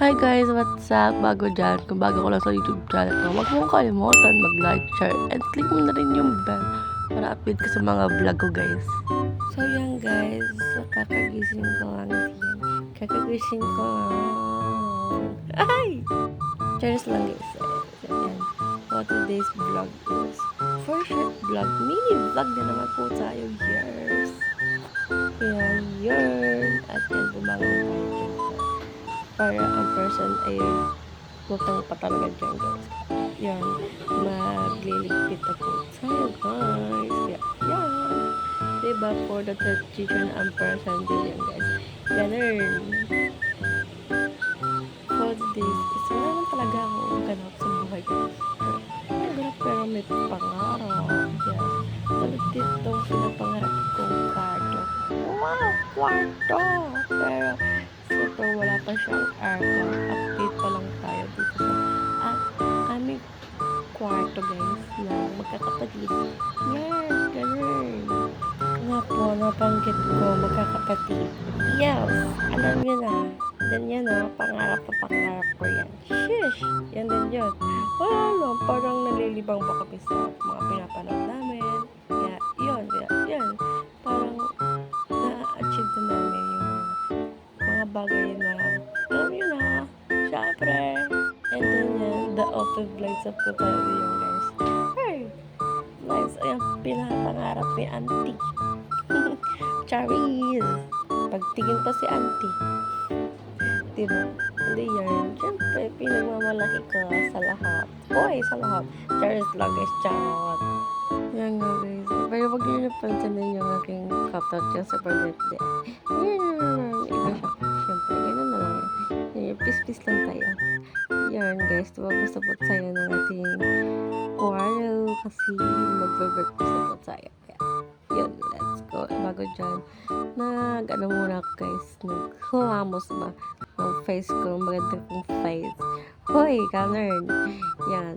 Hi guys, what's up? Bago dyan, kung bago ko lang sa YouTube channel ko, huwag mong kalimutan mag-like, share, and click mo na rin yung bell para update ka sa mga vlog ko guys. So yan guys, kakagising ko lang din. Kakagising ko lang. Ay! Cheers lang guys. So, yan. For today's vlog is for short vlog, mini vlog na naman po tayo years. Kaya yun. At yan, bumangon tayo dyan. Para ang person ay huwag kang patalaga dyan guys. Yan, magliligpit ako tayo guys. Yan. Diba for the tradition ang person din yan guys. Ganun. For this is wala naman talaga akong ganap sa buhay guys. Pero may pangarap. Yes. Tulad dito, pinapangarap kong kwarto. Wow! Kwarto! Pero super wala pa siyang aircon. Update pa lang tayo dito sa aming kwarto guys na magkakapatid. Yes! Ganun. Nga po, nabanggit ko magkakapatid. Yes! Alam niyo na. Ganyan na, pangarap ko yan. Shish! Yan din yun. Wala lang, parang nalilibang pa kami sa mga pinapanood namin. Kaya, yun. Parang na-achieve na namin yung mga bagay na, alam nyo na, syempre. And then yan, the open blights up po tayo yun guys. Hey! Nice, ayan, pinapangarap ni auntie. Charis! Pagtingin pa si auntie. Diba? Hindi yan. Siyempre, pinagmamalaki ko sa lahat. Hoy, sa lahat. Charis lang guys, charot. Yan nga guys. Pero wag nyo napansinin yung aking kaptot dyan sa birthday. Yan. Iba siya. Siyempre, gano'n na lang yan. Yung pis-pis lang tayo. Yan guys. Basta po tayo ng ating quarrel kasi magbe-birthday sa po tayo. Yun, let's go. Bago dyan, ano muna ako guys, naghulamos ba ng face ko, maganda kong face. Hoy, ganun. Yan.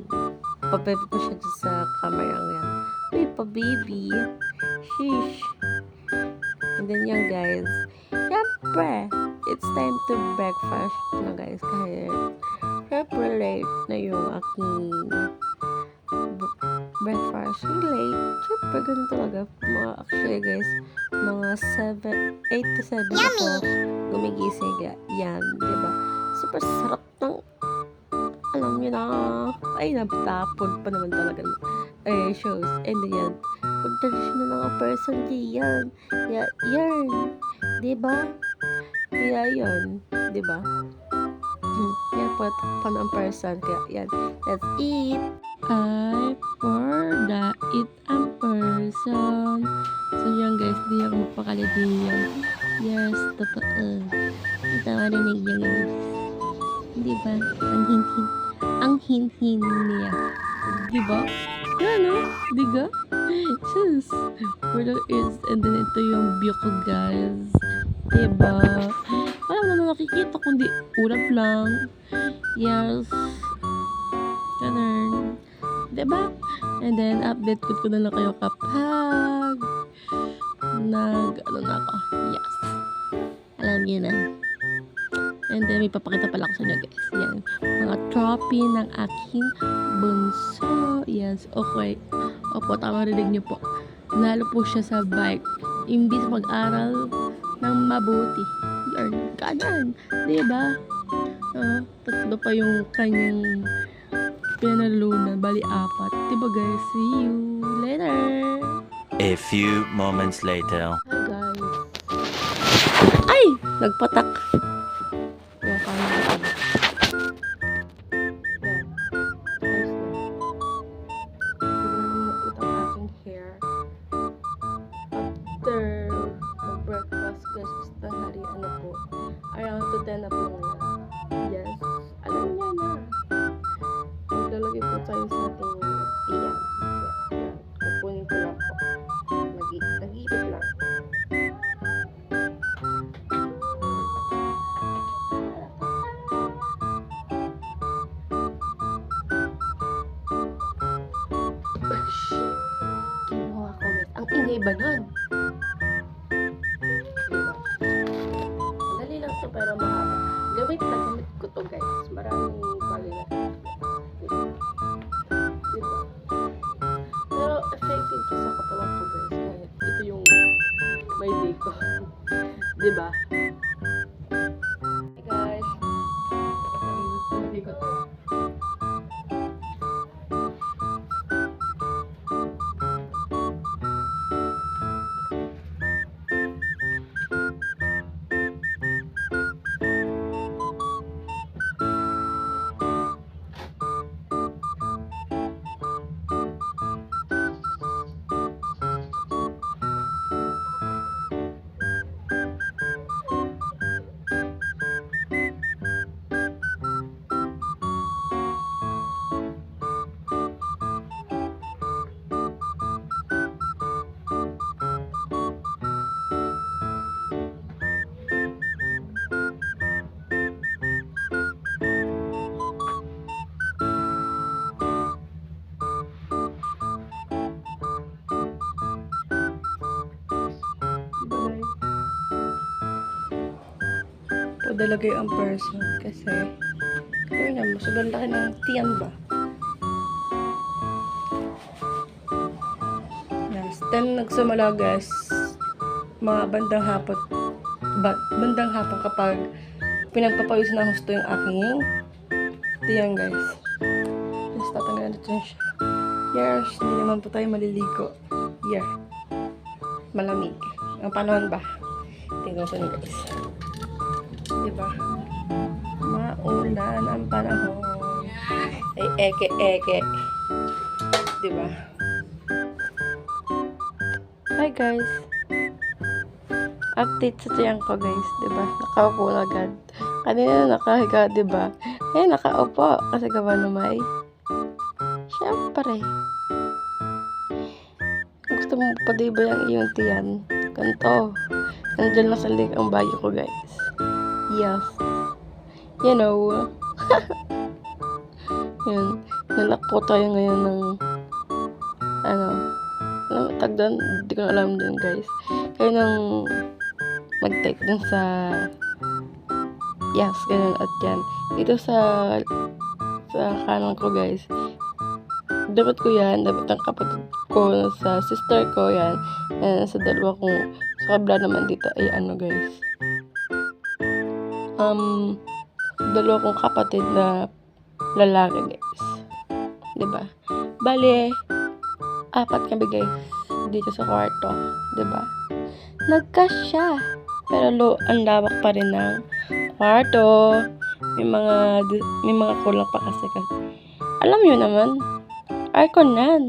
Pababy ko siya dyan sa camera yan. Uy, pa-baby. Sheesh. And then yan guys. Siyempre, it's time to breakfast na guys. Kahit, siyempre late na yung aking breakfast. Late. Siyempre, ganun talaga. Actually guys, mga 8 to 7 ako gumigising. Yan, diba? Super sarap ng, alam nyo na, ay, natapon pa naman talaga shows. And yan, pag traditional ng mga person, yan. Yan. Diba? Kaya yun. Diba? Yan po, pan ang person. Kaya yan. Let's eat. I for the eat ang person. So yan guys, di ako magpakali diyan. Yes, totoo. Ito marinig niya guys. Diba? Ang hin-hin niya. Diba? Yan o. Diga? Sus. For the ears. And then ito yung view ko guys. Diba? Wala na nakikita kundi ulap lang. Yes. Ganun. Diba? And then, update ko na lang kayo kapag na ako. Yes. Alam niyo na. And then, may papakita pala ako sa inyo guys. Yan. Mga trophy ng aking bunso. Yes. Okay. Opo, tama rinig niyo po. Lalo po siya sa bike. Imbis mag-aral ng mabuti. Yan. Ganyan. Diba? Tatlo pa yung kanyang pinalunan, bali 4. Diba guys? See you later! A few moments later. Hi guys! Ay! Nagpatak! Yung camera ko. Yan. Ayos na. Tignan mo ito ang aking hair. After mag-breakfast guys, tanghali po. Around to 10 na po ngayon. Yes. Alam niya na. Maglalagay po tayo sa ating tiyan. Kukunin ko lang po. Nag-iipit lang. Kinuha ko guys. Ang ingay ba nun? Diba? Dali lang to pero mahaba. Gamit ko to guys. ko. Diba? Hey guys. Hindi ko to. Padalagay ang person kasi yun nga, sobrang laki ng tiyan ba? Yes. Then nagsimula guys, mga bandang hapon kapag pinagpapawis na husto yung aking tiyan guys. Just tatanggalin natin siya. Yes, hindi naman po tayo maliligo. Yeah. Malamig. Ang panahon ba? Tingnan ko na guys. Diba? Maulan ang panahon. Ay, eke. Diba? Hi guys. Update sa tiyan ko guys. Diba? Nakaupo na agad. Kanina nakahiga, diba? Eh, nakaupo. Kasi gawa na may. Siyempre. Gusto mo pa diba yung iyong tiyan? Ganito. Nandiyan lang sa leg ang bagyo ko guys. Yes. You know. Yun. Nalakpo tayo ngayon ng tag doon. Hindi ko na alam din guys. Kayo nang mag-type dun sa yes, ganun at yan. Dito sa kanan ko guys. Dapat ko yan. Dapat ang kapatid ko sa sister ko yan. And sa dalawa kong sa kabila naman dito ay guys. Dalawa kong kapatid na lalaki guys. Diba? Bale, 4 kami guys dito sa kwarto. Diba? Nagkasya. Pero ang lawak pa rin ng kwarto. May mga kulang pa kasi. Alam nyo naman, aircon yan.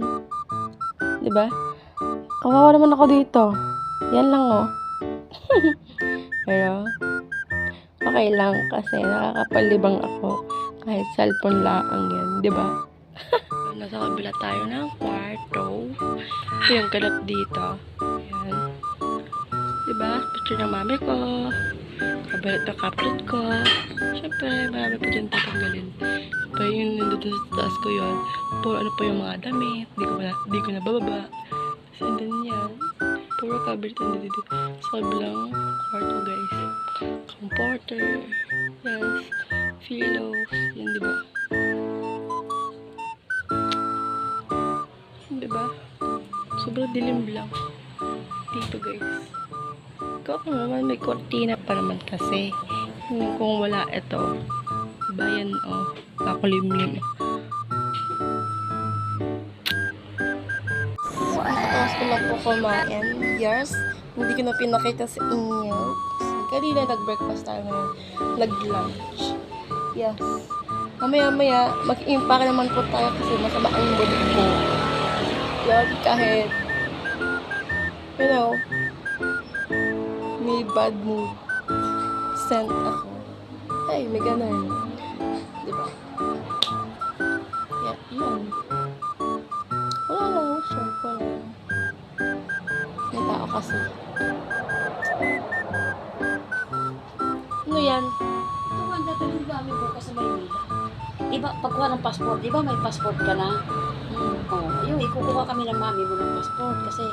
Diba? Kawawa naman ako dito. Yan lang oh. Pero okay lang kasi nakakapalibang ako kahit cellphone lang yan, di ba? Nasa kabila tayo ng kwarto. Ito yung kalat dito. Ayan. Di ba? Picture ng mami ko. Kabalit ng kapatid ko. Siyempre, marami pa dyan tatanggalin. Pa yung nandito sa taas ko yun. Puro ano pa yung mga damit. Di ko na bababa. Tapos andun yan. Puro kabalit dito sa kabilang kwarto guys. Comforter. Yes. Pillows. Yan diba? Diba? Sobrang dilim lang. Dito guys. Ikaw ka naman may kortina pa naman kasi. Kung wala ito. Diba yan oh. Kakulimlim. Tapos ko lang po kumain. Yes. Hindi ko na pinakita sa inyo. Kanina nag-breakfast tayo ngayon. Nag-lunch. Yes. Mamaya, mag-iimpake naman po tayo kasi masama ang mood ko. Yan, kahit, you know, may bad mood. Sent ako. Hey, may ganun. Diba? Yeah, yun. Wala lang, share ko lang. May tao kasi. Ano yan? Ito nga, dadalhin ba kami bukas sa Maynila? Diba, pagkuha ng passport, diba may passport ka na? Oo. Ayun, ikukuha kami ng mami mo ng passport kasi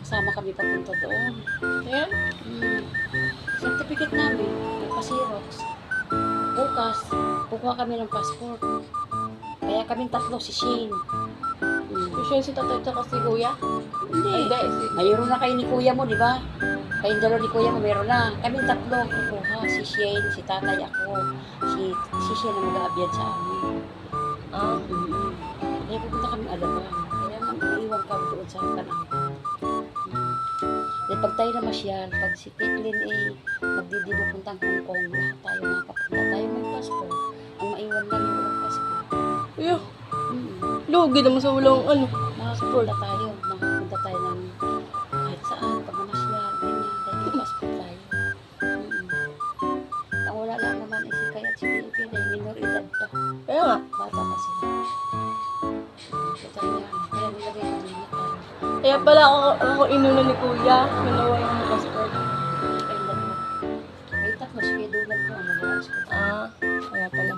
kasama kami papunta doon. Ayan? Certificate namin, nagpa-Xerox. Bukas, kukuha kami ng passport. Kaya kami 3, si Shane. Gusto yun si tatay tsaka si kuya? Hindi. Hindi. Mayroon na kayo ni kuya mo, di ba? Kayong dalawa ni Kuya, meron na. Kaming tatlo, kukuha. Si Shane, si tatay ako. Si Shane ang mag-aabyad sa amin. Kaya pupunta kami Alabang. Kaya iwan kami doon sa Tanang. Then pag tayo na masyal, pag si Caitlin magdidibo puntang Hong Kong, lahat tayo makapunta. Tayo may passport. Ang maiwan lang yung walang passport. Iyo, lugi naman sa walang ano. Makapunta tayo. Makapunta tayo ng kahit saan. Pag namasyal, ganyan. Dahil may passport tayo. Ang wala lang naman si Kaya at si Bibi dahil minor edad pa. Kaya nga. Bata pa sila. Kaya nilagay kami niya para Kaya pala ako inuna ni Kuya. Ginawa yung passport. kayong dalawa. May tatlo, sige, dulan ko. Ano na lang sila. Kaya pala.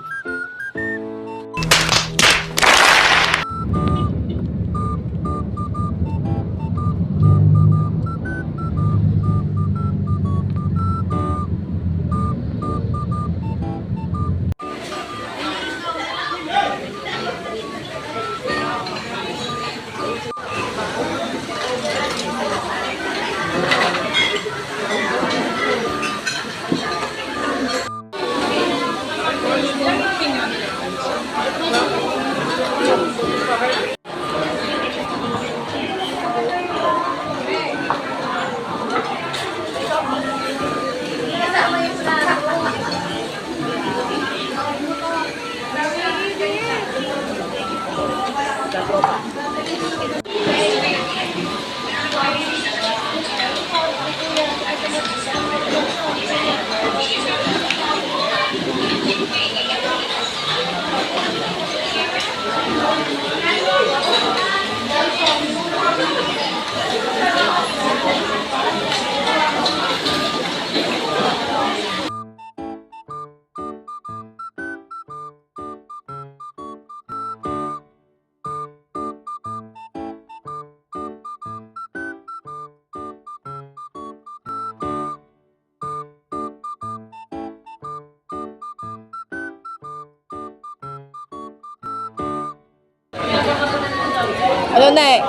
Ano na eh?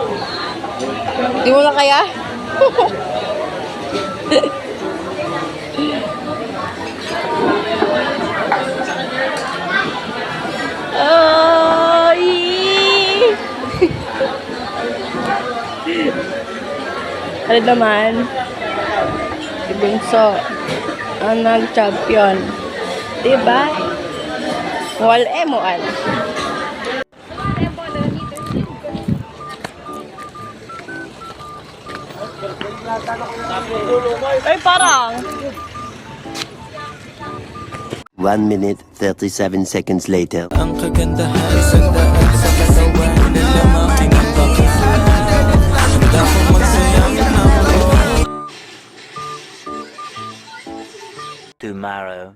Di mo na kaya? Ay! Ano naman? Si Bunso ang nag-champion. Diba? Mual mual. Ay, parang. 1 minute, 37 seconds later. Ang kagandahan isang daan sa katawan na lamang ang bakalan. Handa kong magsayang ng Tomorrow.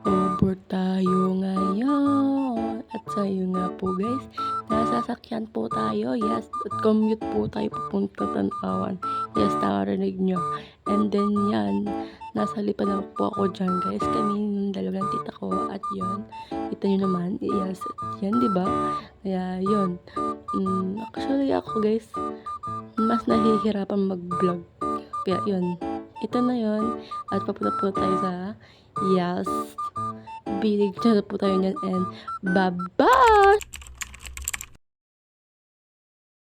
Over tayo ngayon. At sa'yo nga po guys, nasasakyan po tayo. Yes, at commute po tayo papunta Tanawan. Yes, nakarinig nyo. And then yan, nasa lipan na po ako dyan guys. Kami yung dalawang tita ko. At yun, kita nyo naman. Yes, yan diba? Kaya yun. Actually ako guys, mas nahihirapan mag-vlog. Kaya yun, ito na yun. At papunta po tayo sa Yes. Bilig na po tayo niyan and bye-bye!